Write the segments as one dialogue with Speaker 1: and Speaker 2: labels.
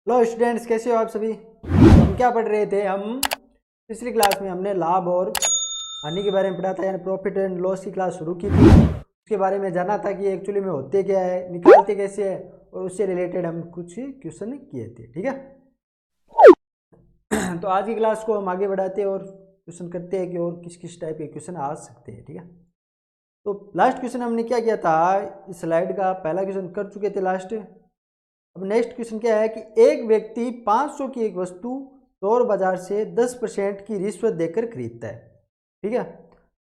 Speaker 1: Hello students, कैसे हो आप सभी। हम क्या पढ़ रहे थे, हम तीसरी क्लास में हमने लाभ और हानि के बारे में पढ़ा था, यानी प्रॉफिट एंड लॉस की क्लास शुरू की थी। उसके बारे में जाना था कि एक्चुअली में होते क्या है, निकालते कैसे है, और उससे रिलेटेड हम कुछ क्वेश्चन किए थे। ठीक है तो आज की क्लास को हम आगे बढ़ाते हैं और क्वेश्चन करते हैं कि और किस किस टाइप के क्वेश्चन आ सकते हैं। ठीक है, तो लास्ट क्वेश्चन हमने क्या किया था, इस स्लाइड का पहला क्वेश्चन कर चुके थे लास्ट। अब नेक्स्ट क्वेश्चन क्या है कि एक व्यक्ति 500 की एक वस्तु चोर बाजार से 10% की रिश्वत देकर खरीदता है। ठीक है,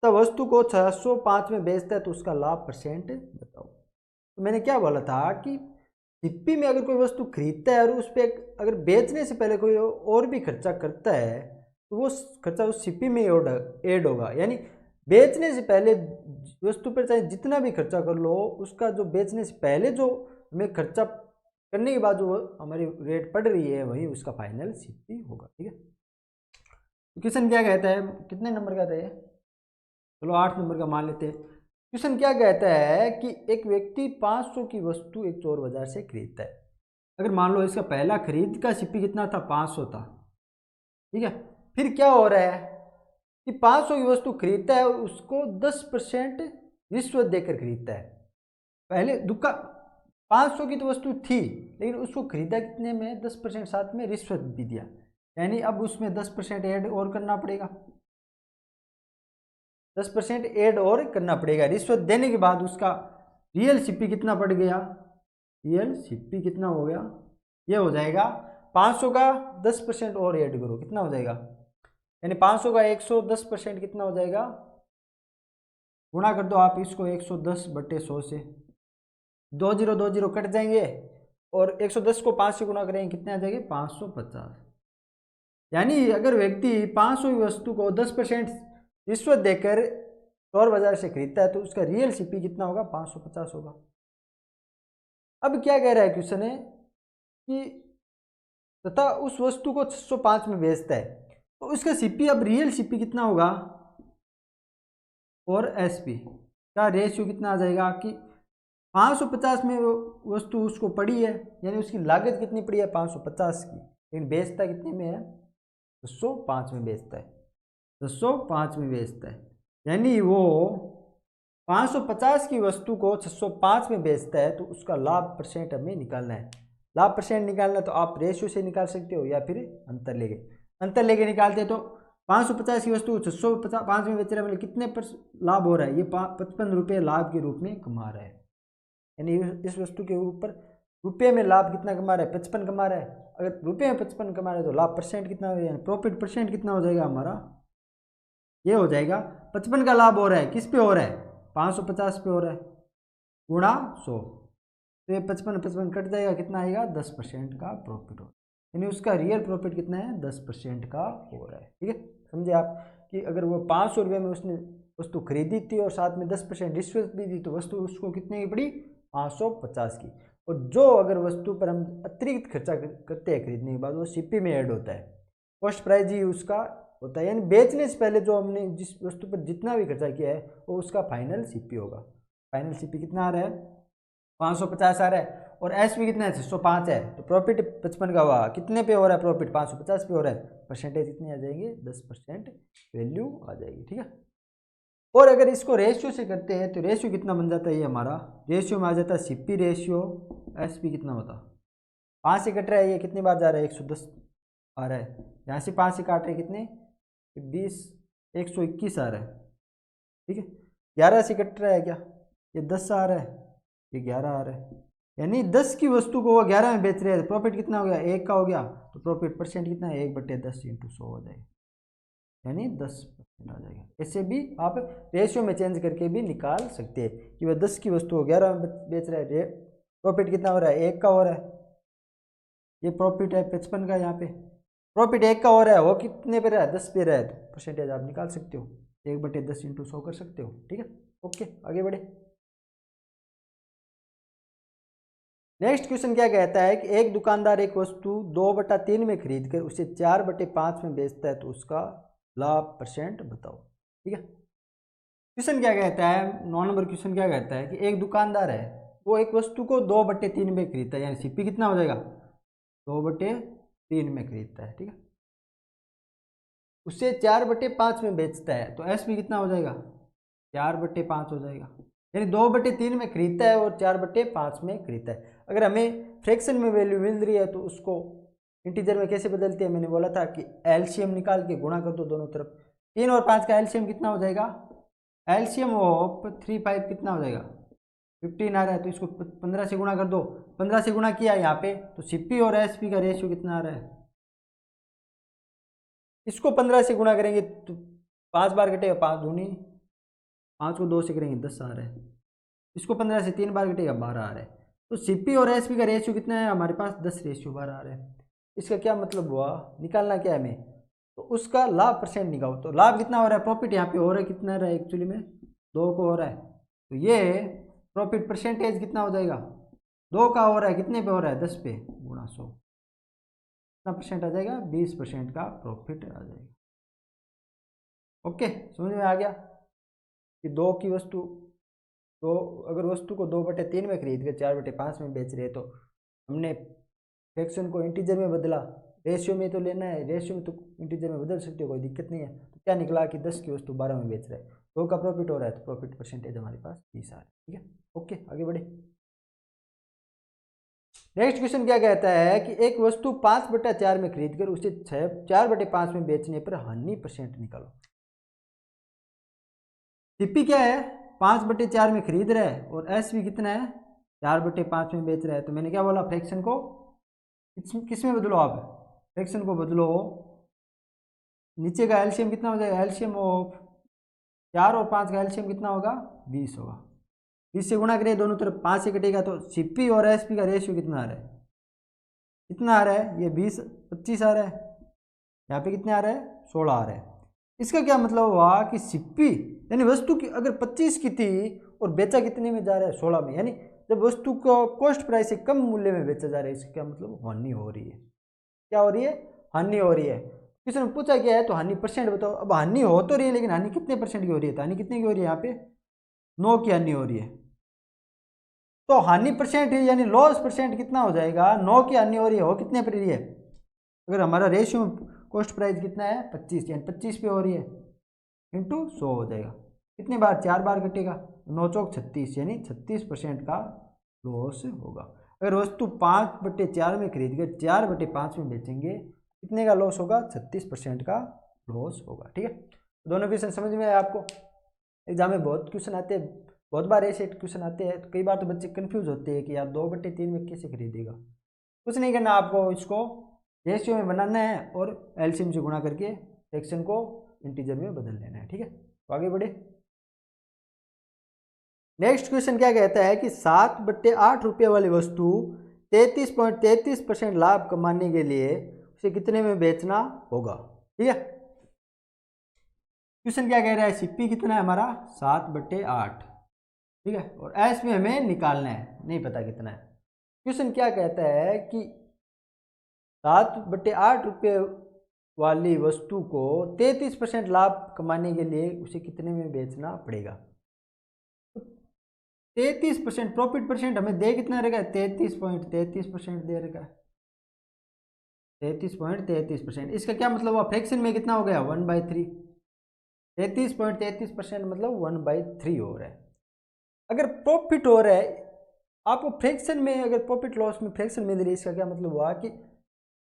Speaker 1: तब वस्तु को 605 में बेचता है, तो उसका लाभ परसेंट बताओ। तो मैंने क्या बोला था कि सिप्पी में अगर कोई वस्तु खरीदता है और उस पर अगर बेचने से पहले कोई और भी खर्चा करता है, तो वो खर्चा उस सिप्पी में ऐड होगा। यानी बेचने से पहले वस्तु पर चाहे जितना भी खर्चा कर लो, उसका जो बेचने से पहले जो हमें खर्चा करने के बाद जो हमारी रेट पड़ रही है, वही उसका फाइनल सिप्पी होगा। ठीक है, क्वेश्चन क्या कहता है, कितने नंबर का था ये, चलो 8 नंबर का मान लेते हैं। क्वेश्चन क्या कहता है कि एक व्यक्ति 500 की वस्तु एक चोर बाजार से खरीदता है। अगर मान लो इसका पहला खरीद का सिप्पी कितना था, 500 था। ठीक है, फिर क्या हो रहा है कि 500 की वस्तु खरीदता है और उसको 10% रिश्वत देकर खरीदता है। पहले दुकान 500 की तो वस्तु थी, लेकिन उसको खरीदा कितने में, 10% साथ में रिश्वत भी दिया। यानी अब उसमें 10% ऐड और करना पड़ेगा, 10% ऐड और करना पड़ेगा। रिश्वत देने के बाद उसका रियल सिप्पी कितना पड़ गया, रियल सिप्पी कितना हो गया, ये हो जाएगा 500 का 10% और ऐड करो, कितना हो जाएगा, यानी 500 का 110% कितना हो जाएगा, गुणा कर दो आप इसको 110/100 से, 20 कट जाएंगे और 110 को 5 से गुणा करेंगे, कितने आ जाएंगे, 550। यानी अगर व्यक्ति 500 की वस्तु को 10% रिश्वत देकर चोर बाजार से खरीदता है, तो उसका रियल सीपी कितना होगा, 550 होगा। अब क्या कह रहा है क्वेश्चन है कि तथा उस वस्तु को 605 में बेचता है, तो उसका सीपी, अब रियल सीपी कितना होगा और एसपी का रेशियो कितना आ जाएगा कि 550 में वस्तु उसको पड़ी है, यानी उसकी लागत कितनी पड़ी है, 550 की, लेकिन बेचता कितने में है, 605 में बेचता है, 605 में बेचता है। यानी वो 550 की वस्तु को 605 में बेचता है, तो उसका लाभ परसेंट हमें निकालना है। लाभ परसेंट निकालना तो आप रेशियो से निकाल सकते हो या फिर अंतर लेके निकालते हैं। तो 550 की वस्तु 605 में बेच रहा है, मतलब कितने पर लाभ हो रहा है, ये 55 रुपये लाभ के रूप में कमा रहा है। यानी इस वस्तु के ऊपर रुपये में लाभ कितना कमा रहा है, 55 कमा रहा है। अगर रुपये में 55 कमा रहा है, तो लाभ परसेंट कितना हो जाएगा, प्रॉफिट परसेंट कितना हो जाएगा हमारा, ये हो जाएगा 55 का लाभ हो रहा है, किस पे हो रहा है, 550 पे हो रहा है, गुणा 100, तो ये 55 कट जाएगा, कितना आएगा, 10% का प्रॉफिट हो, यानी उसका रियल प्रॉफिट कितना है, 10% का हो रहा है। ठीक है, समझे आप कि अगर वो 500 रुपये में उसने वस्तु खरीदी थी और साथ में 10% रिश्वत भी दी, तो वस्तु उसको कितने की पड़ी, 550 की। और जो अगर वस्तु पर हम अतिरिक्त खर्चा करते हैं खरीदने के बाद, वो सीपी में ऐड होता है, कॉस्ट प्राइस ही उसका होता है। यानी बेचने से पहले जो हमने जिस वस्तु पर जितना भी खर्चा किया है, वो उसका फाइनल सीपी होगा। फाइनल सीपी कितना आ रहा है, 550 आ रहा है, और एसपी कितना है, 605 है, तो प्रॉफिट 55 का हुआ, कितने पे हो रहा है प्रॉफिट, 550 पे हो रहा है, परसेंटेज कितनी आ जाएंगे, 10% वैल्यू आ जाएगी। ठीक है, और अगर इसको रेशियो से करते हैं, तो रेशियो कितना बन जाता है, ये हमारा रेशियो में आ जाता है सीपी रेशियो एसपी कितना होता, 5 से कट रहा है, ये कितनी बार जा रहा है, 110 आ रहा है, यहाँ से 5 से काट रहे कितने, 20, 121 आ रहा है। ठीक है, 11 से कट रहा है क्या, ये 10 आ रहा है, ये 11 आ रहा है, यानी 10 की वस्तु को वो 11 में बेच रहे हैं, प्रॉफिट कितना हो गया, 1 का हो गया, तो प्रॉफिट परसेंट कितना है, 1/10 × 100 हो जाएगा, यानी 10% आ जाएगा। ऐसे भी आप रेशियो में चेंज करके भी निकाल सकते हैं कि वह 10 की वस्तु को 11 में बेच रहा है, प्रॉफिट कितना हो रहा है, 1 का हो रहा है, ये प्रॉफिट है 55 का, यहाँ पे प्रॉफिट 1 का हो रहा है, वो कितने पे रहा है, 10 पे रहा है, तो परसेंटेज आप निकाल सकते हो, 1/10 × 100 कर सकते हो। ठीक है, ओके, आगे बढ़े। नेक्स्ट क्वेश्चन क्या कहता है कि एक दुकानदार एक वस्तु 2/3 में खरीद कर उसे 4/5 में बेचता है, तो उसका लाभ परसेंट बताओ। ठीक है, क्वेश्चन क्या कहता है, 9 नंबर क्वेश्चन क्या कहता है कि एक दुकानदार है, वो एक वस्तु को 2/3 में खरीदता है, यानी सीपी कितना हो जाएगा, 2/3 में खरीदता है, ठीक है, उसे 4/5 में बेचता है, तो एस पी कितना हो जाएगा, 4/5 हो जाएगा। यानी 2/3 में खरीदता है और 4/5 में खरीदता है। अगर हमें फ्रैक्शन में वैल्यू मिल रही है तो उसको इंटीजर में कैसे बदलते हैं, मैंने बोला था कि एलसीएम निकाल के गुणा कर दो दोनों तरफ। 3 और 5 का एलसीएम कितना हो जाएगा, एलसीएम ऑफ 3 5 कितना हो जाएगा, 15 आ रहा है, तो इसको 15 से गुणा कर दो। 15 से गुणा किया यहाँ पे, तो सीपी और एसपी का रेशियो कितना आ रहा है, इसको 15 से गुणा करेंगे तो 5 बार कटेगा, 5 दूनी 5 को 2 से करेंगे 10 आ रहा है, इसको 15 से 3 बार कटेगा 12 आ रहा है। तो सीपी और एसपी का रेशियो कितना है हमारे पास, 10:12 आ रहा है। इसका क्या मतलब हुआ, निकालना क्या है हमें, तो उसका लाभ परसेंट निकालो। तो लाभ कितना हो रहा है, प्रॉफिट यहाँ पे हो रहा है, कितना रहा है एक्चुअली में 2 को हो रहा है, तो ये प्रॉफिट परसेंटेज कितना हो जाएगा, 2 का हो रहा है, कितने पे हो रहा है, 10 पे गुणा 100, कितना परसेंट आ जाएगा, 20% का प्रॉफिट आ जाएगा। ओके, समझ में आ गया कि दो की वस्तु, तो अगर वस्तु को 2/3 में खरीद कर 4/5 में बेच रहे हैं, तो हमने फ्रैक्शन को इंटीजर में बदला, रेशियो में तो लेना है, रेशियो में तो इंटीजर में बदल सकते हो, कोई दिक्कत नहीं है। तो क्या निकला कि 10 की वस्तु 12 में बेच रहा है, 2 का प्रॉफिट हो रहा है, तो प्रॉफिट परसेंटेज हमारे पास 20 आ रहा है, ठीक है। ओके, आगे बढ़े। नेक्स्ट क्वेश्चन क्या कहता है कि एक वस्तु 5/4 में खरीद कर उसे 4/5 में बेचने पर हानि परसेंट निकालो। सीपी क्या है, 5/4 में खरीद रहा है और एस भी कितना है, 4/5 में बेच रहा है। तो मैंने क्या बोला, फ्रैक्शन को किस में बदलो, आप फ्रैक्शन को बदलो, नीचे का एलसीएम कितना हो जाएगा, एलसीएम ऑफ 4 और 5 का एलसीएम कितना होगा, 20 होगा। 20 से गुणा करें दोनों तरफ, 5 से कटेगा, तो सीपी और एसपी का रेशियो कितना आ रहा है, कितना आ रहा है, ये 20/25 आ रहा है, यहाँ पे कितने आ रहा है, 16 आ रहा है। इसका क्या मतलब हुआ कि सीपी यानी वस्तु की अगर 25 की थी और बेचा कितने में जा रहा है, 16 में, यानी जब वस्तु को कॉस्ट प्राइस से कम मूल्य में बेचा जा रहा है, इसका क्या मतलब, हानि हो रही है। क्या हो रही है, हानि हो रही है। किसी ने पूछा क्या है, तो हानि परसेंट बताओ। अब हानि हो तो रही है, लेकिन हानि कितने परसेंट की हो रही है, तो हानि कितने की हो रही है, यहाँ पे 9 की हानि हो रही है। तो हानि परसेंट यानी लॉस परसेंट कितना हो जाएगा, 9 की हानि हो रही है, हो कितने पर रही है, अगर हमारा रेशियो कॉस्ट प्राइस कितना है 25, यानी 25 पे हो रही है, इंटू 100 हो जाएगा, कितने बार, 4 बार कटेगा, 9 चौक 36, यानी 36% का लॉस होगा। अगर वस्तु 5/4 में खरीद कर 4/5 में बेचेंगे, कितने का लॉस होगा, 36% का लॉस होगा, ठीक है। दोनों क्वेश्चन समझ में आए आपको। एग्जाम में बहुत क्वेश्चन आते हैं, बहुत बार ऐसे क्वेश्चन आते हैं, तो कई बार तो बच्चे कंफ्यूज होते हैं कि यार 2/3 में कैसे खरीदेगा। कुछ नहीं करना, आपको इसको रेशियो में बनाना है और एलसीएम से गुणा करके फ्रैक्शन को इंटीजर में बदल लेना है, ठीक है। तो आगे बढ़े। नेक्स्ट क्वेश्चन क्या कहता है कि 7/8 रुपये वाली वस्तु 33.33% लाभ कमाने के लिए उसे कितने में बेचना होगा, ठीक है। क्वेश्चन क्या कह रहा है, सीपी कितना है हमारा 7/8, ठीक है, और एस में हमें निकालना है, नहीं पता कितना है। क्वेश्चन क्या कहता है कि 7/8 रुपये वाली वस्तु को 33% लाभ कमाने के लिए उसे कितने में बेचना पड़ेगा। 33% प्रॉफिट परसेंट हमें दे कितना रहेगा, 33.33% दे रहेगा, 33.33%। इसका क्या मतलब हुआ, फ्रैक्शन में कितना हो गया, 1/3, 33.33% मतलब 1/3 हो रहा है। अगर प्रॉफिट हो रहा है आपको फ्रैक्शन में, अगर प्रॉफिट लॉस में फ्रैक्शन मिल रही है, इसका क्या मतलब हुआ कि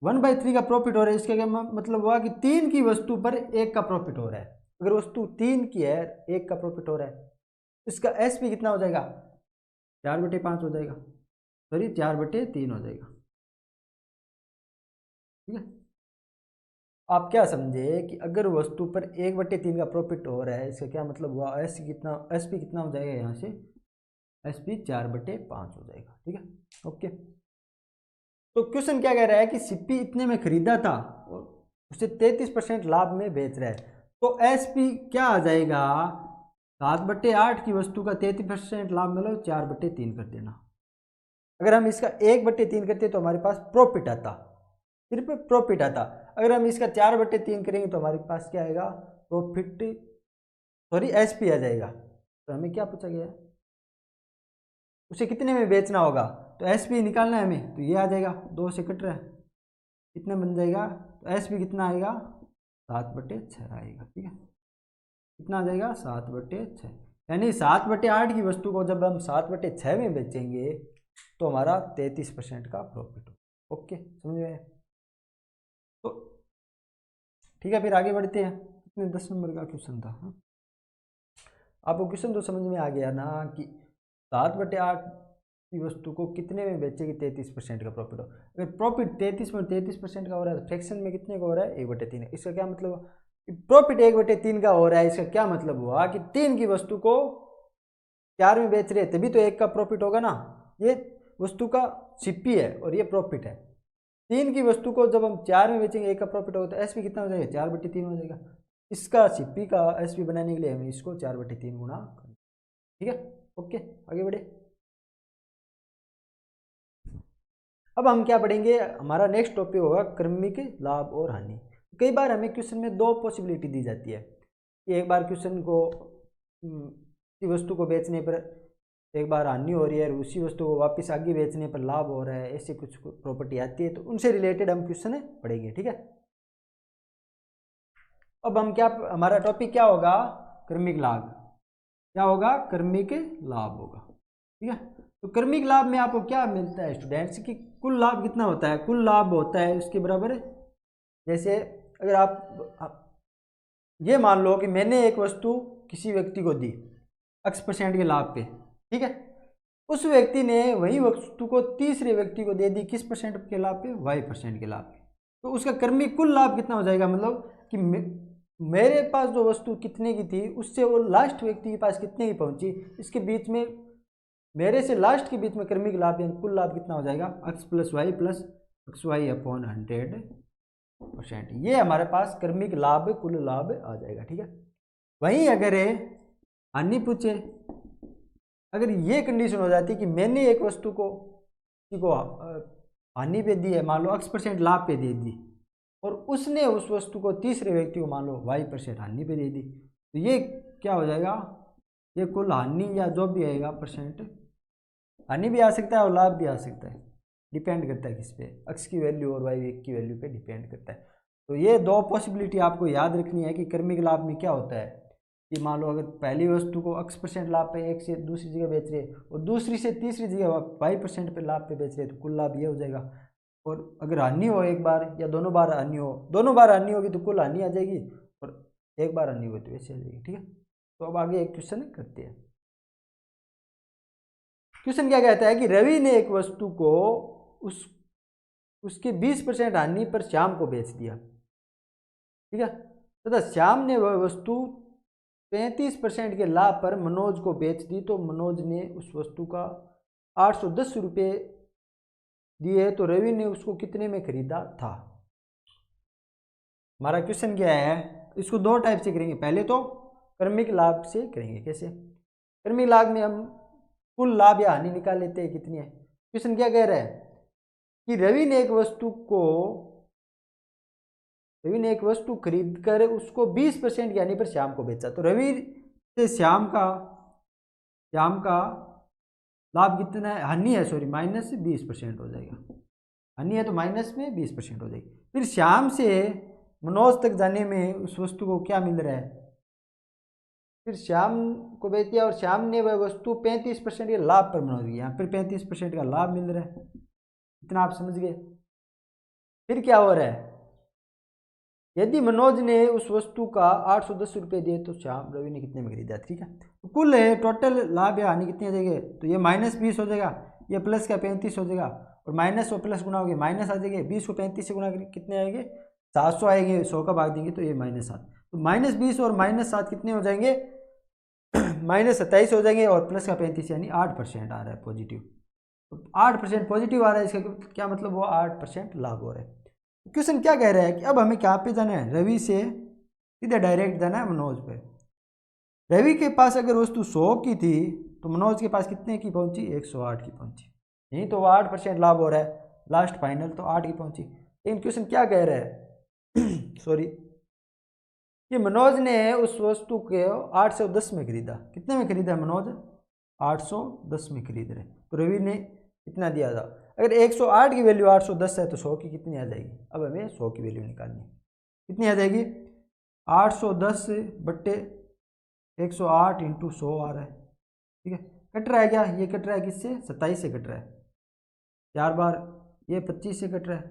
Speaker 1: 1/3 का प्रॉफिट हो रहा है। इसका क्या मतलब हुआ कि 3 की वस्तु पर 1 का प्रॉफिट हो रहा है। अगर वस्तु 3 की है, 1 का प्रॉफिट हो रहा है, इसका एस पी कितना हो जाएगा, 4/5 हो जाएगा, सॉरी 4/3 हो जाएगा, ठीक है। आप क्या समझे कि अगर वस्तु पर 1/3 का प्रॉफिट हो रहा है, इसका क्या मतलब हुआ, एस पी कितना हो जाएगा, यहाँ से एस पी 4/5 हो जाएगा, ठीक है। ओके, तो क्वेश्चन क्या कह रहा है कि सीपी इतने में खरीदा था और उसे 33% लाभ में बेच रहा है, तो एस पी क्या आ जाएगा, 7/8 की वस्तु का 33% लाभ मिला, 4/3 कर देना। अगर हम इसका 1/3 करते तो हमारे पास प्रॉफिट आता, सिर्फ प्रॉफिट आता। अगर हम इसका 4/3 करेंगे तो हमारे पास क्या आएगा, प्रॉफिट, सॉरी एस पी आ जाएगा। तो हमें क्या पूछा गया है, उसे कितने में बेचना होगा, तो एस पी निकालना है हमें, तो ये आ जाएगा, 2 से कट रहा है, कितने बन जाएगा, तो एस भी कितना आएगा 7/6 आएगा। ठीक है, कितना आ जाएगा 7/6, यानी 7/8 की वस्तु को जब हम 7/6 में बेचेंगे तो हमारा 33% का प्रॉफिट हो। ओके, समझ में आया? तो ठीक है, फिर आगे बढ़ते हैं। कितने 10 नंबर का क्वेश्चन था। हाँ, आपको क्वेश्चन तो समझ में आ गया ना कि 7/8 की वस्तु को कितने में बेचेगी 33% का प्रॉफिट हो। अगर प्रॉफिट 33% का हो रहा है तो फ्रैक्शन में कितने का हो रहा है 1/3। इसका क्या मतलब, प्रॉफिट 1/3 का हो रहा है, इसका क्या मतलब हुआ कि 3 की वस्तु को 4 में बेच रहे हैं, तभी तो 1 का प्रॉफिट होगा ना। ये वस्तु का सीपी है और ये प्रॉफिट है। 3 की वस्तु को जब हम 4 में बेचेंगे 1 का प्रॉफिट होगा, तो एसपी कितना हो जाएगा 4/3 हो जाएगा। इसका सीपी का एसपी बनाने के लिए हमें इसको 4/3 गुणा करना। ठीक है, ओके, आगे बढ़े। अब हम क्या पढ़ेंगे, हमारा नेक्स्ट टॉपिक होगा क्रमिक लाभ और हानि। कई बार हमें क्वेश्चन में 2 पॉसिबिलिटी दी जाती है कि एक बार क्वेश्चन को किसी वस्तु को बेचने पर एक बार हानि हो रही है और उसी वस्तु को वापस आगे बेचने पर लाभ हो रहा है, ऐसी कुछ प्रॉपर्टी आती है, तो उनसे रिलेटेड हम क्वेश्चन पढ़ेंगे। ठीक है, अब हम क्या, हमारा टॉपिक क्या होगा, क्रमिक लाभ। क्या होगा, क्रमिक लाभ होगा। ठीक है, तो क्रमिक लाभ में आपको क्या मिलता है स्टूडेंट्स की कुल लाभ कितना होता है, कुल लाभ होता है उसके बराबर। जैसे अगर आप ये मान लो कि मैंने एक वस्तु किसी व्यक्ति को दी X% के लाभ पे, ठीक है, उस व्यक्ति ने वही वस्तु को तीसरे व्यक्ति को दे दी किस परसेंट के लाभ पे, Y% के लाभ पे। तो उसका क्रमिक कुल लाभ कितना हो जाएगा, मतलब कि मेरे पास जो वस्तु कितने की थी उससे वो लास्ट व्यक्ति के पास कितने की पहुंची, इसके बीच में मेरे से लास्ट के बीच में क्रमिक लाभ यानी कुल लाभ कितना हो जाएगा, X + Y + XY/100%। ये हमारे पास क्रमिक लाभ कुल लाभ आ जाएगा। ठीक है, वहीं अगर हानि पूछे, अगर ये कंडीशन हो जाती है कि मैंने एक वस्तु को किसी को हानि पे दी है, मान लो X% लाभ पे दे दी, और उसने उस वस्तु को तीसरे व्यक्ति को मान लो Y% हानि पे दे दी, तो ये क्या हो जाएगा, ये कुल हानि या जो भी आएगा परसेंट, हानि भी आ सकता है और लाभ भी आ सकता है, डिपेंड करता है किस पे, X की वैल्यू और Y की वैल्यू पे डिपेंड करता है। तो ये 2 पॉसिबिलिटी आपको याद रखनी है कि क्रमिक लाभ में क्या होता है कि मान लो अगर पहली वस्तु को X% लाभ पे एक से दूसरी जगह बेच रहे और दूसरी से तीसरी जगह Y% पे लाभ पे बेच रहे, तो कुल लाभ ये हो जाएगा। और अगर हानि हो एक बार या दोनों बार हानि हो, दोनों बार हानि होगी तो कुल हानि आ जाएगी, और एक बार हानि होगी तो ऐसे आ जाएगी। ठीक है, तो अब आगे एक क्वेश्चन करते हैं। क्वेश्चन क्या कहता है कि रवि ने एक वस्तु को उसके 20% हानि पर श्याम को बेच दिया। ठीक है, तथा श्याम ने वह वस्तु 35% के लाभ पर मनोज को बेच दी, तो मनोज ने उस वस्तु का 810 रुपये दिए, तो रवि ने उसको कितने में खरीदा था। हमारा क्वेश्चन क्या है, इसको 2 टाइप से करेंगे। पहले तो क्रमिक लाभ से करेंगे। कैसे, क्रमिक लाभ में हम कुल लाभ या हानि निकाल लेते हैं कितनी है। क्वेश्चन क्या कह रहा है कि रवि ने एक वस्तु खरीद कर उसको 20% की हानि पर श्याम को बेचा, तो रवि से श्याम का लाभ कितना है, हानि है सॉरी, -20% हो जाएगा। हानि है तो माइनस में 20% हो जाएगी। फिर श्याम से मनोज तक जाने में उस वस्तु को क्या मिल रहा है, फिर श्याम को बेच दिया और श्याम ने वह वस्तु 35% के लाभ पर मनोज की, यहाँ फिर 35% का लाभ मिल रहा है। इतना आप समझ गए। फिर क्या हो रहा है, यदि मनोज ने उस वस्तु का 810 रुपये दिए तो श्याम रवि ने कितने में खरीदा। ठीक है, तो कुल है टोटल लाभ या हानि कितनी आ जाएगी, तो ये -20 हो जाएगा, ये प्लस का 35 हो जाएगा, और माइनस और प्लस गुना हो गया माइनस आ जाएंगे। 20 को 35 से गुना कितने आएंगे, 700 आएंगे, 100 का भाग देंगे तो ये -7, तो -20 और -7 कितने हो जाएंगे, -27 हो जाएंगे, और प्लस का 35 यानी 8% आ रहा है पॉजिटिव। तो 8% पॉजिटिव आ रहा है, इसका क्या मतलब, वो 8% लाभ हो रहा है। क्वेश्चन क्या कह रहा है कि अब हमें क्या पे जाना है, रवि से सीधे डायरेक्ट जाना है मनोज पे। रवि के पास अगर वस्तु 100 की थी तो मनोज के पास कितने की पहुंची, 108 की पहुंची, यही तो 8% लाभ हो रहा है, लास्ट फाइनल तो 8 की पहुंची। लेकिन क्वेश्चन क्या कह रहा है सॉरी, कि मनोज ने उस वस्तु के 810 में खरीदा। कितने में खरीदा है मनोज, 810 में खरीद रहे, तो रवि ने कितना दिया था। अगर 108 की वैल्यू 810 है तो 100 की कितनी आ जाएगी। अब हमें 100 की वैल्यू निकालनी है, कितनी आ जाएगी 810 बट्टे 108 इंटू 100 आ रहा है। ठीक है, कट रहा है क्या, ये कट रहा है किससे, 27 से कट रहा है 4 बार, ये 25 से कट रहा है,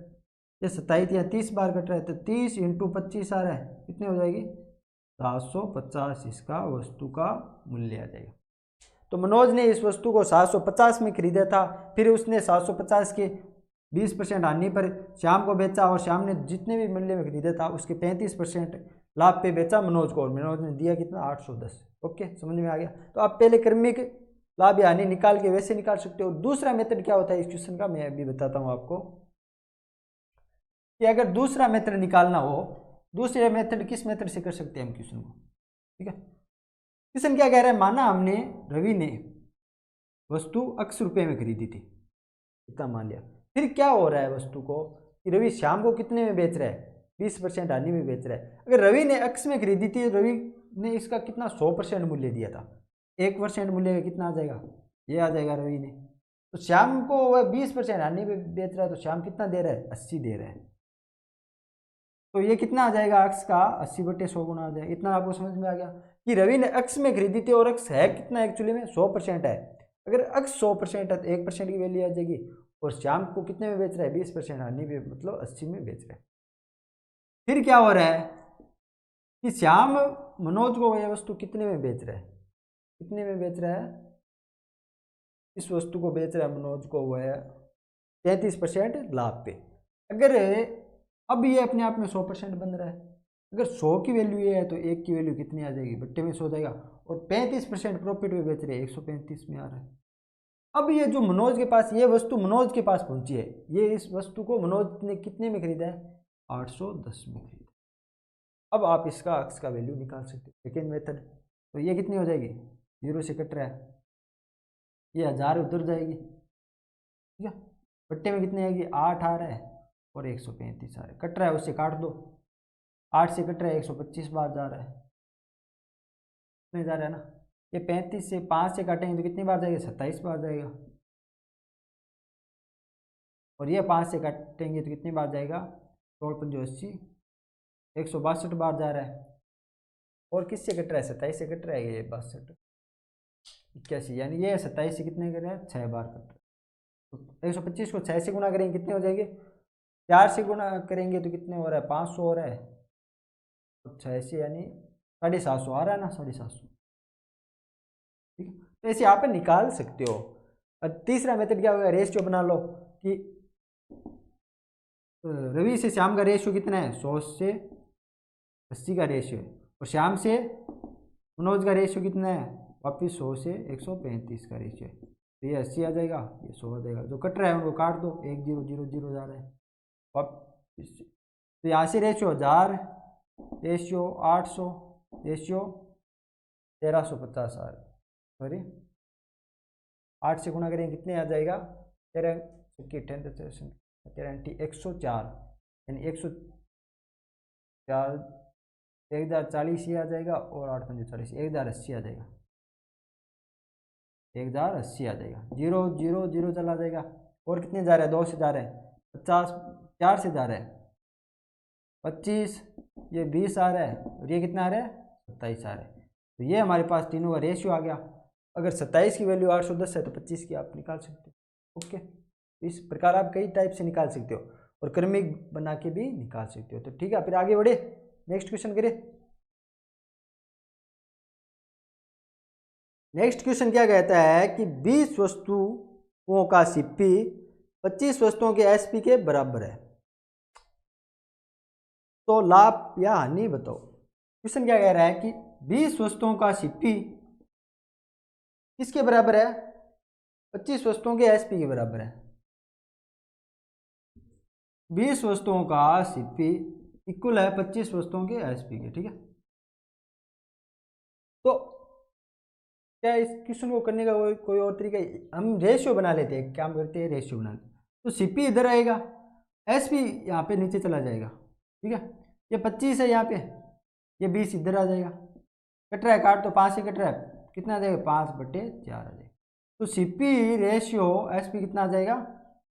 Speaker 1: ये 27 या 30 बार कट रहा है, तो 30 इंटू 25 आ रहा है, कितनी हो जाएगी 750 इसका वस्तु का मूल्य आ जाएगा। तो मनोज ने इस वस्तु को 750 में खरीदा था, फिर उसने 750 के 20% हानि पर श्याम को बेचा और श्याम ने जितने भी मूल्य में खरीदा था उसके 35% लाभ पे बेचा मनोज को, और मनोज ने दिया कितना 810। ओके, समझ में आ गया। तो आप पहले क्रमिक लाभ या हानि निकाल के वैसे निकाल सकते हो। दूसरा मेथड क्या होता है इस क्वेश्चन का, मैं अभी बताता हूँ आपको कि अगर दूसरा मेथड निकालना हो, दूसरे मेथड किस मेथड से कर सकते हैं हम क्वेश्चन को। ठीक है, क्वेश्चन क्या कह रहा है, माना हमने रवि ने वस्तु x रुपये में खरीदी थी, इतना मान लिया, फिर क्या हो रहा है वस्तु को कि रवि श्याम को कितने में बेच रहा है, 20% हानि में बेच रहा है। अगर रवि ने x में खरीदी थी, रवि ने इसका कितना 100% मूल्य दिया था, 1% मूल्य कितना आ जाएगा, ये आ जाएगा रवि ने। तो श्याम को वह 20% हानि में बेच रहा है, तो श्याम कितना दे रहा है 80 दे रहा है, तो ये कितना आ जाएगा x का 80 बटे 100 गुना आ जाएगा। इतना आपको समझ में आ गया कि रवि ने x में खरीदी थी और x है कितना एक्चुअली में 100% है। अगर x 100% है तो 1% की वैल्यू आ जाएगी, और श्याम को कितने में बेच रहा है 20% हानि में, मतलब 80 में बेच रहा है। फिर क्या हो रहा है कि श्याम मनोज को यह वस्तु कितने में बेच रहा है, कितने में बेच रहा है, इस वस्तु को बेच रहा है मनोज को वह 33% लाभ पे। अगर अब ये अपने आप में 100% बन रहा है, अगर 100 की वैल्यू ये है तो 1 की वैल्यू कितनी आ जाएगी, बट्टे में 100 हो जाएगा, और 35% प्रॉफिट में बेच रहे हैं 135 में आ रहा है। अब ये जो मनोज के पास, ये वस्तु मनोज के पास पहुंची है, ये इस वस्तु को मनोज ने कितने में खरीदा है 810 में खरीदा। अब आप इसका x का वैल्यू निकाल सकते हो सेकेंड मेथड। तो ये कितनी हो जाएगी, 0 से कट रहा है, ये 1000 उतर जाएगी। ठीक है, बट्टे में कितनी आएगी 8 आ रहा है और 135 आ रहा है, कट रहा है उससे काट दो, 8 से कट रहा है 125 बार जा रहा है, कितने जा रहा है ना, ये 35 से 5 से काटेंगे तो कितनी बार जाएगा 27 बार जाएगा, और ये 5 से काटेंगे तो कितनी बार जाएगा 16 पंजो 80, 162 बार जा रहा है। और किससे कट रहा है 27 से कट रहा है, ये 62 81, यानी ये 27 से कितने कर रहा है 6 बार कट रहा है। तो 125 को 6 से गुना करेंगे कितने हो जाएंगे, 4 से गुना करेंगे तो कितने हो रहा है 500 हो रहा है, तो 6 से यानी 750 आ रहा है ना, 750। ठीक है, तो ऐसे आप निकाल सकते हो। और तीसरा मेथड क्या होगा, रेशियो बना लो कि रवि से श्याम का रेशियो कितना है 100 से 80 का रेशियो है, और श्याम से मनोज का रेशियो कितना है वापिस 100 से 135 का रेशियो है। तो ये 80 आ जाएगा, ये 100 आ जाएगा, जो कट रहा है उनको काट दो, 1 0 0 0 जा रहा है वापिस। तो यहाँ से रेशियो 1000, रेशियो 800, रेशियो 1350 आ रहा है, सॉरी 8 से गुना करेंगे कितने आ जाएगा 13 104, यानी 104 1040 ये आ जाएगा, और 8 5 40 1080 आ जाएगा, 1080 आ जाएगा, 0 0 0 चला जाएगा, और कितने जा रहा है 2 से जा रहा है 50, 4 से जा रहा है 25, ये 20 आ रहा है, और ये कितना आ रहा है 27 आ रहा है। तो ये हमारे पास तीनों का रेशियो आ गया। अगर 27 की वैल्यू 810 है तो 25 की आप निकाल सकते हो। ओके, इस प्रकार आप कई टाइप से निकाल सकते हो, और क्रमिक बना के भी निकाल सकते हो। तो ठीक है, फिर आगे बढ़े, नेक्स्ट क्वेश्चन करें। नेक्स्ट क्वेश्चन क्या कहता है कि 20 वस्तुओं का सीपी 25 वस्तुओं के एसपी के बराबर है, तो लाभ या हानि बताओ। क्वेश्चन क्या कह रहा है कि 20 वस्तुओं का सीपी किसके बराबर है, 25 वस्तुओं के एसपी के बराबर है। 20 वस्तुओं का सीपी इक्वल है 25 वस्तुओं के एसपी के। ठीक है, तो क्या इस क्वेश्चन को करने का कोई और तरीका, हम रेशियो बना लेते हैं, क्या करते हैं रेशियो बना लेते हैं। तो सीपी इधर आएगा, एसपी यहाँ पे नीचे चला जाएगा। ठीक है, ये 25 है यहाँ पे, ये 20 इधर आ जाएगा, कट रहा है काट तो 5 से कट रहा है, कितना आ जाएगा 5/4 आ जाएगा। तो सीपी रेशियो एसपी कितना आ जाएगा,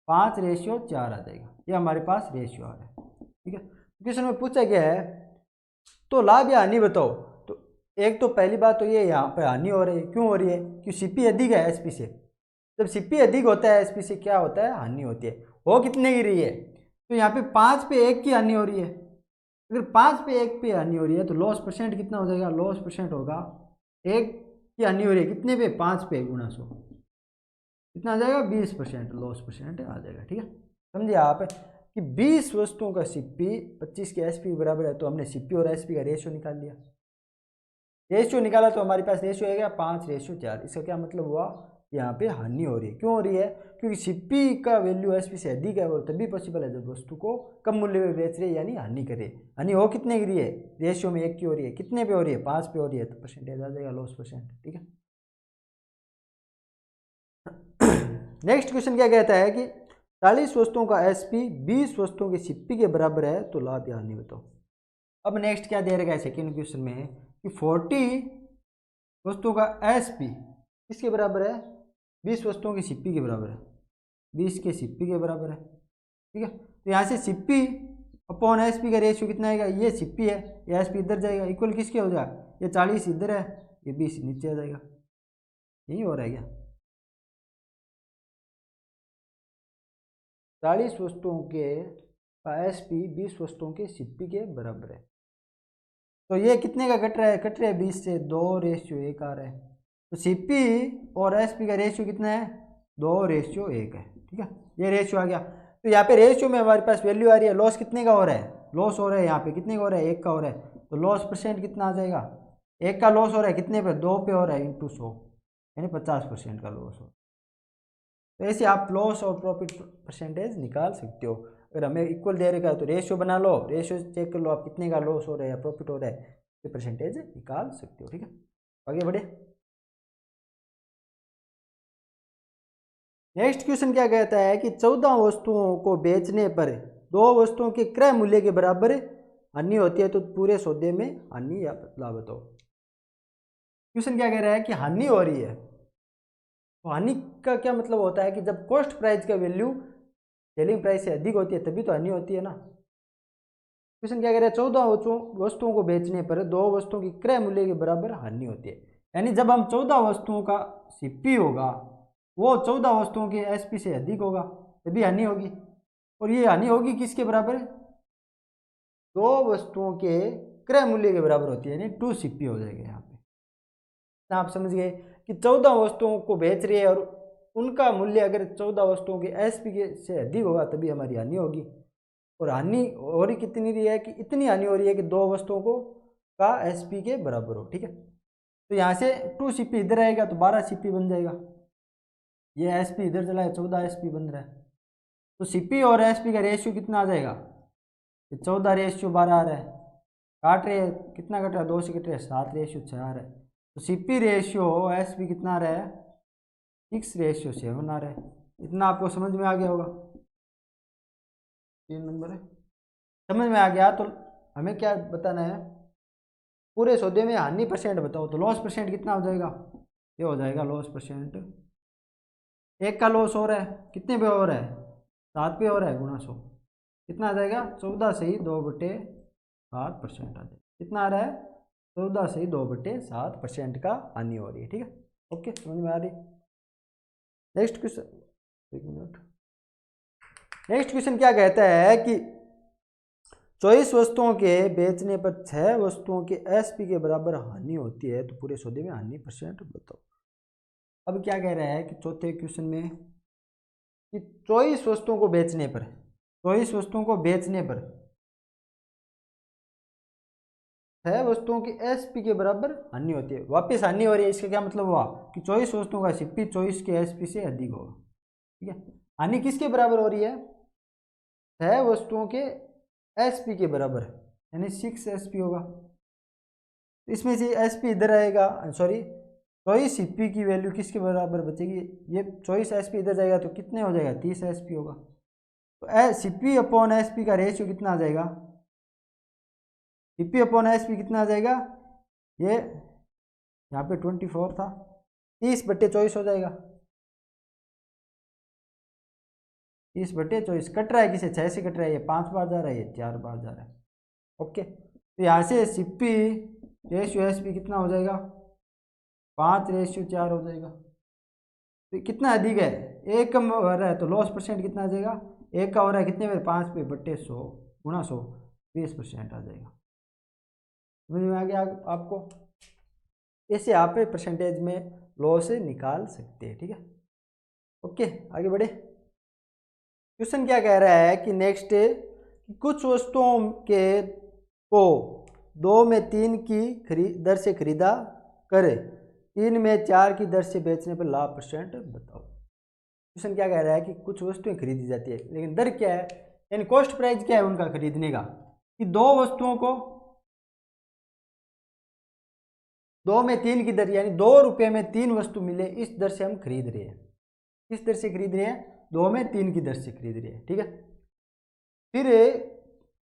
Speaker 1: 5:4 आ जाएगा। ये हमारे पास रेशियो आ रहा है, ठीक है। क्वेश्चन में पूछा गया है तो लाभ या हानि बताओ। तो एक तो पहली बात तो ये यहाँ पर हानि हो रही है, क्यों हो रही है, क्योंकि सीपी अधिक है एसपी से। जब सीपी अधिक होता है एसपी से क्या होता है, हानि होती है। हो कितने की रही है, तो यहाँ पे 5/1 की हानि हो रही है। अगर 5/1 पे हानि हो रही है तो लॉस परसेंट कितना हो जाएगा, लॉस परसेंट होगा 1 की हानि हो रही है कितने पे, 5 पे गुणा 100 कितना आ जाएगा, 20% लॉस परसेंट आ जाएगा, ठीक है। समझिए आप कि 20 वस्तुओं का सीपी 25 के एसपी के बराबर है, तो हमने सीपी और एसपी का रेशियो निकाल लिया। रेशियो निकाला तो हमारे पास रेशियो आ गया 5:4। इसका क्या मतलब हुआ, यहाँ पे हानि हो रही है। क्यों हो रही है, क्योंकि सीपी का वैल्यू एसपी से अधिक है और तभी पॉसिबल है जब वस्तु को कम मूल्य में बेच रहे यानी हानि करे। हानि हो कितने की रही है, रेशियो में 1 की हो रही है, कितने पे हो रही है, 5 पे हो रही है, तो परसेंटेज आ जाएगा लॉस परसेंट, ठीक है। नेक्स्ट क्वेश्चन क्या कहता है कि 40 वस्तुओं का एसपी 20 वस्तुओं की सीपी के बराबर है, तो लाभ या हानि बताओ। अब नेक्स्ट क्या दे रखा है सेकेंड क्वेश्चन में कि 40 वस्तुओं का एसपी किसके बराबर है, 20 वस्तुओं की सीपी के बराबर है, 20 के सीपी के बराबर है, ठीक है। तो यहाँ से सीपी अपॉन एसपी का रेशियो कितना आएगा, ये सीपी है, ये एसपी इधर जाएगा, इक्वल किसके हो जाएगा, ये 40 इधर है, ये 20 नीचे आ जाएगा। यही हो रहा है क्या, 40 वस्तुओं के एसपी 20 वस्तुओं के सीपी के बराबर है। तो ये कितने का कट रहा है, कट रहा है 20 से, 2:1 आ रहा है। तो सीपी और एसपी का रेशियो कितना है, 2:1 है, ठीक है। ये रेशियो आ गया। तो यहाँ पे रेशियो में हमारे पास वैल्यू आ रही है, लॉस कितने का हो रहा है, लॉस हो रहा है यहाँ पे कितने का हो रहा है, 1 का हो रहा है। तो लॉस परसेंट कितना आ जाएगा, 1 का लॉस हो रहा है कितने पे, 2 पे हो रहा है, इंटू 100 यानी 50% का लॉस हो। तो ऐसे आप लॉस और प्रॉफिट परसेंटेज निकाल सकते हो। अगर हमें इक्वल दे रखा है तो रेशियो बना लो, रेशियो चेक कर लो आप कितने का लॉस हो रहा है या प्रॉफिट हो रहा है, ये परसेंटेज निकाल सकते हो, ठीक है। आगे बढ़े। नेक्स्ट क्वेश्चन क्या कहता है कि 14 वस्तुओं को बेचने पर 2 वस्तुओं के क्रय मूल्य के बराबर हानि होती है, तो पूरे सौदे में हानि या लाभ बताओ। क्वेश्चन क्या कह रहा है कि हानि हो रही है। तो हानि का क्या मतलब होता है कि जब कॉस्ट प्राइस का वैल्यू सेलिंग प्राइस से अधिक होती है तभी तो हानि होती है ना। क्वेश्चन क्या कह रहा है, 14 वस्तुओं को बेचने पर 2 वस्तुओं की क्रय मूल्य के बराबर हानि होती है। यानी जब हम 14 वस्तुओं का सीपी होगा वो 14 वस्तुओं के एसपी से अधिक होगा तभी हानि होगी। और ये हानि होगी किसके बराबर, 2 वस्तुओं के क्रय मूल्य के बराबर होती है, यानी 2 सीपी हो जाएगा यहाँ पे। आप समझ गए कि 14 वस्तुओं को बेच रही है और उनका मूल्य अगर 14 वस्तुओं के एसपी के से अधिक होगा तभी हमारी हानि होगी। और हानि हो रही कितनी रही है, कि इतनी हानि हो रही है कि 2 वस्तुओं को का एसपी के बराबर हो, ठीक है। तो यहाँ से 2 सीपी इधर आएगा तो 12 सीपी बन जाएगा, ये एसपी इधर चला है 14 एसपी बन रहा है। तो सीपी और एसपी का रेशियो कितना आ जाएगा, ये 14:12 आ रहा है, काट रहे हैं कितना कट रहा है, 2 से कट रहे हैं, 7:6 आ रहा है। तो सीपी रेशियो एसपी कितना आ रहा है, 6:7 आ रहा है। इतना आपको समझ में आ गया होगा, 3 नंबर है, समझ में आ गया। तो हमें क्या बताना है, पूरे सौदे में हानि परसेंट बताओ। तो लॉस परसेंट कितना हो जाएगा, ये हो जाएगा लॉस परसेंट, 1 का लॉस हो रहा है कितने पे हो रहा है, 7 पे हो रहा है, गुणा 100 कितना आ जाएगा, 14 से ही 2/7% आ जाएगा। कितना आ रहा है, 14 से ही 2/7% का हानि हो रही है, ठीक है। ओके, समझ में आ रही। नेक्स्ट क्वेश्चन, एक मिनट। नेक्स्ट क्वेश्चन क्या कहता है कि 24 वस्तुओं के बेचने पर 6 वस्तुओं के एसपी के बराबर हानि होती है, तो पूरे सौदे में हानि परसेंट बताओ। अब क्या कह रहा है कि चौथे क्वेश्चन में कि 24 वस्तुओं को बेचने पर 24 वस्तुओं को बेचने पर 6 वस्तुओं की एसपी के बराबर हानि होती है, वापस हानि हो रही है। इसका क्या मतलब हुआ कि 24 वस्तुओं का सीपी 24 के एसपी से अधिक होगा, ठीक है। हानि किसके बराबर हो रही है, 6 वस्तुओं के एसपी के बराबर यानी 6 एसपी होगा। इसमें से एसपी इधर आएगा, सॉरी 24 सीपी की वैल्यू किसके बराबर बचेगी, ये 24 एसपी इधर जाएगा तो कितने हो जाएगा, 30 एसपी होगा। तो सीपी अपॉन एसपी का रेशियो कितना आ जाएगा, सीपी अपॉन एसपी कितना आ जाएगा, ये यहाँ पे 24 था, 30/24 हो जाएगा। 30/24 कट रहा है, किसे 6 से कट रहा है, ये 5 बार जा रहा है, ये 4 बार जा रहा है। ओके, तो यहाँ से CP रेशियो SP कितना हो जाएगा, 5/4 हो जाएगा। तो कितना अधिक है, एक कम हो रहा है तो लॉस परसेंट कितना आ जाएगा, एक का हो रहा है कितने में, 5/100 गुणा 100, 20% आ जाएगा। समझ में आ गया आपको। ऐसे आप परसेंटेज में लॉस निकाल सकते हैं, ठीक है। ओके, आगे बढ़े। क्वेश्चन क्या कह रहा है कि नेक्स्ट कुछ वस्तुओं के को 2 में 3 की दर से खरीदा करे, 3 में 4 की दर से बेचने पर लाभ परसेंट बताओ। क्वेश्चन क्या कह रहा है कि कुछ वस्तुएं खरीदी जाती है, लेकिन दर क्या है, यानी कॉस्ट प्राइस क्या है उनका खरीदने का, कि 2 वस्तुओं को 2 में 3 की दर, यानी 2 रुपये में 3 वस्तु मिले, इस दर से हम खरीद रहे हैं। किस दर से खरीद रहे हैं, 2 में 3 की दर से खरीद रहे हैं, ठीक है। फिर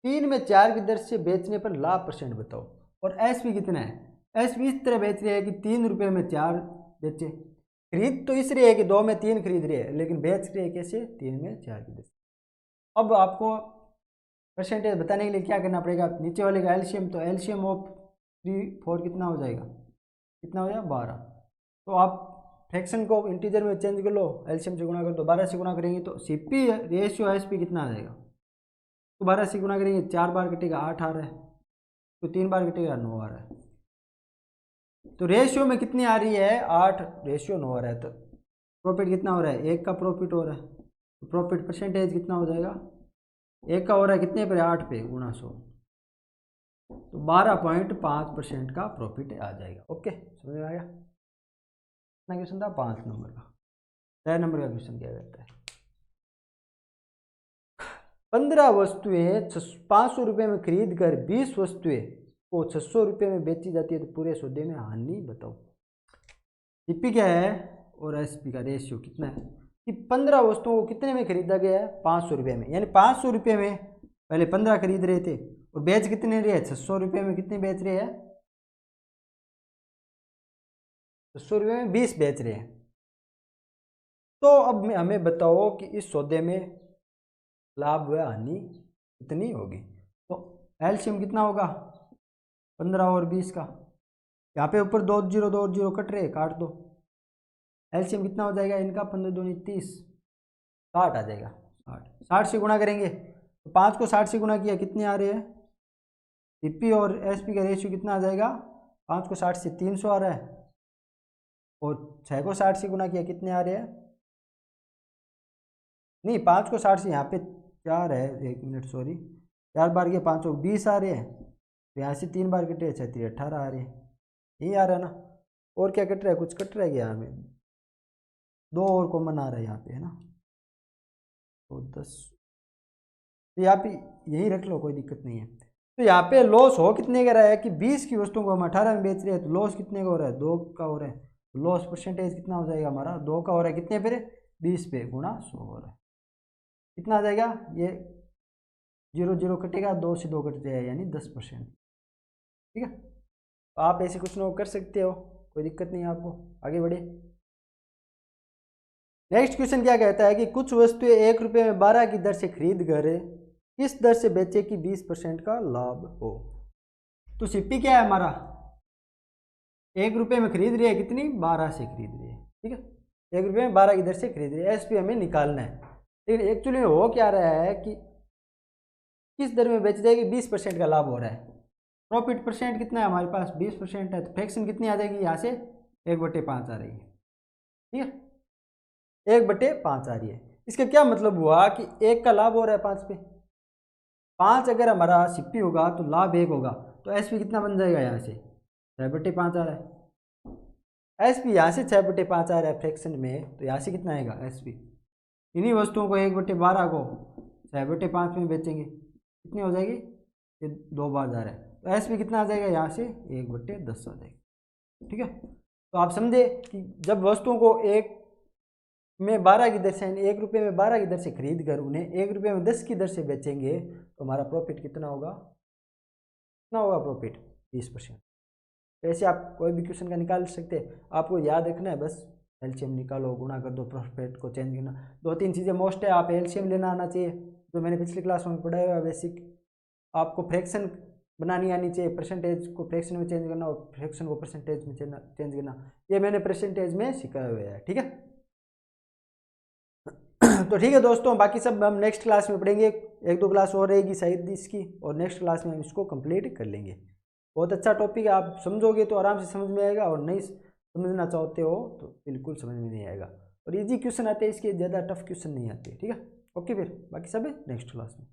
Speaker 1: 3 में 4 की दर से बेचने पर लाभ परसेंट बताओ। और SP कितना है, SP इस तरह बेच रहे हैं कि 3 रुपये में 4 बेचे। खरीद तो इसलिए है कि 2 में 3 खरीद रहे हैं, लेकिन बेच रहे हैं कैसे, 3 में 4 की दर से। अब आपको परसेंटेज बताने के लिए क्या करना पड़ेगा, नीचे वाले का LCM, तो LCM ऑफ 3 4 कितना हो जाएगा, कितना हो जाएगा 12। तो आप फ्रैक्शन को इंटीजर में चेंज कर लो, LCM से गुणा कर दो, 12 से गुणा करेंगे तो CP रेशियो SP कितना आ जाएगा, तो 12 से गुणा करेंगे, 4 बार कटेगा 8 आ रहा है, तो 3 बार कटेगा 9 आ रहा है। तो रेशियो में कितनी आ रही है, 8/9 आ रहा है। तो प्रॉफिट कितना हो रहा है, 1 का प्रॉफिट हो रहा है, तो प्रॉफिट परसेंटेज कितना हो जाएगा, 1 का हो रहा है कितने पर, 8 पे गुणा 100, तो 12.5% का प्रॉफिट आ जाएगा। ओके, समझ में आ गया। कितना क्वेश्चन था, 5 नंबर का। 6 नंबर का क्वेश्चन क्या कहता है, 15 वस्तुएं 500 रुपये में खरीद कर 20 वस्तुएं को 600 रुपये में बेची जाती है, तो पूरे सौदे में हानि बताओ। CP क्या है और SP का रेशियो कितना है, कि 15 वस्तुओं को कितने में खरीदा गया है, 500 रुपये में, यानी 500 रुपये में पहले 15 खरीद रहे थे, और बेच कितने रहे हैं, 600 रुपये में कितने बेच रहे हैं, 600 रुपये में 20 बेच रहे हैं। तो अब हमें बताओ कि इस सौदे में लाभ व हानि कितनी होगी। तो LCM कितना होगा, 15 और 20 का, यहाँ पे ऊपर 2 0 कट रहे, काट दो। LCM कितना हो जाएगा इनका, 15 दूनी 30, 60 आ जाएगा। 60 से गुणा करेंगे, तो 5 को 60 से गुणा किया, कितने आ रहे हैं, CP और SP का रेशियो कितना आ जाएगा, 5 को 60 से 300 आ रहा है, और 6 को 60 से गुणा किया, कितने आ रहे हैं, नहीं 5 को 60 से, यहाँ पे 4 है, 1 मिनट सॉरी, 4 बार के 520 आ रहे हैं, तो यहाँ से 3 बार कटे, 36 18 आ रहे हैं, यही आ रहा है ना। और क्या कट रहा है, कुछ कट रहा है यहाँ में, 2 और कॉमन आ रहा है यहाँ पे, है ना, तो 10, तो यहाँ पे यही रख लो, कोई दिक्कत नहीं है। तो यहाँ पे लॉस हो कितने का रहा है, कि 20 की वस्तुओं को हम 18 में बेच रहे हैं, तो लॉस कितने का हो रहा है, 2 का हो रहा है, तो लॉस परसेंटेज कितना हो जाएगा हमारा, 2 का हो रहा है, कितने पे, 20 पे गुणा 100 हो रहा है, कितना आ जाएगा, ये 0 0 कटेगा, 2 से 2 कट जाएगा, यानी 10%, ठीक है। तो आप ऐसे कुछ ना कर सकते हो, कोई दिक्कत नहीं है आपको। आगे बढ़े। नेक्स्ट क्वेश्चन क्या कहता है कि कुछ वस्तुएं 1 रुपये में 12 की दर से खरीद कर किस दर से बेचे कि 20% का लाभ हो। तो CP क्या है हमारा, 1 रुपये में खरीद रही है, कितनी, 12 से खरीद रही है, ठीक है, 1 रुपये में 12 की दर से खरीद रही है। SP हमें निकालना है, लेकिन एक्चुअली हो क्या रहा है कि किस दर में बेच जाएगी, 20% का लाभ हो रहा है। प्रॉफिट परसेंट कितना है हमारे पास, 20% है, तो फ्रैक्शन कितनी आ जाएगी, यहाँ से 1/5 आ रही है, ठीक है, 1/5 आ रही है। इसका क्या मतलब हुआ कि 1 का लाभ हो रहा है 5 पे, 5 अगर हमारा CP होगा तो लाभ 1 होगा, तो SP कितना बन जाएगा, यहाँ से 6/5 आ रहा है। SP यहाँ से 6/5 आ रहा है फ्रैक्शन में, तो यहाँ से कितना आएगा SP, इन्हीं वस्तुओं को 1/12 को 6/5 में बेचेंगे, कितनी हो जाएगी, ये 2 बार जा रहा है, तो SP कितना आ जाएगा, यहाँ से 1/10 आ जाएगा, ठीक है। तो आप समझे कि जब वस्तुओं को 1 में 12 की दर से, 1 रुपये में 12 की दर से खरीद कर उन्हें 1 रुपये में 10 की दर से बेचेंगे, तो हमारा प्रॉफिट कितना होगा, कितना होगा प्रॉफिट, 20%। तो ऐसे आप कोई भी क्वेश्चन का निकाल सकते हैं, आपको याद रखना है बस एलसीएम निकालो, गुणा कर दो, प्रॉफिट को चेंज करना, 2-3 चीज़ें मोस्ट है। आप एलसीएम लेना आना चाहिए, जो मैंने पिछली क्लास में पढ़ाया हुआ बेसिक। आपको फ्रैक्शन बनानी आनी चाहिए, परसेंटेज को फ्रैक्शन में चेंज करना और फ्रैक्शन को परसेंटेज में चेंज करना, ये मैंने परसेंटेज में सिखाया हुआ है, ठीक है। तो ठीक है दोस्तों, बाकी सब हम नेक्स्ट क्लास में पढ़ेंगे, 1-2 क्लास और रहेगी शायद इसकी, और नेक्स्ट क्लास में हम इसको कंप्लीट कर लेंगे। बहुत अच्छा टॉपिक है, आप समझोगे तो आराम से समझ में आएगा, और नहीं समझना चाहते हो तो बिल्कुल समझ में नहीं आएगा। और इजी क्वेश्चन आते हैं इसके, ज़्यादा टफ क्वेश्चन नहीं आते, ठीक है। ओके, फिर बाकी सब है नेक्स्ट क्लास में।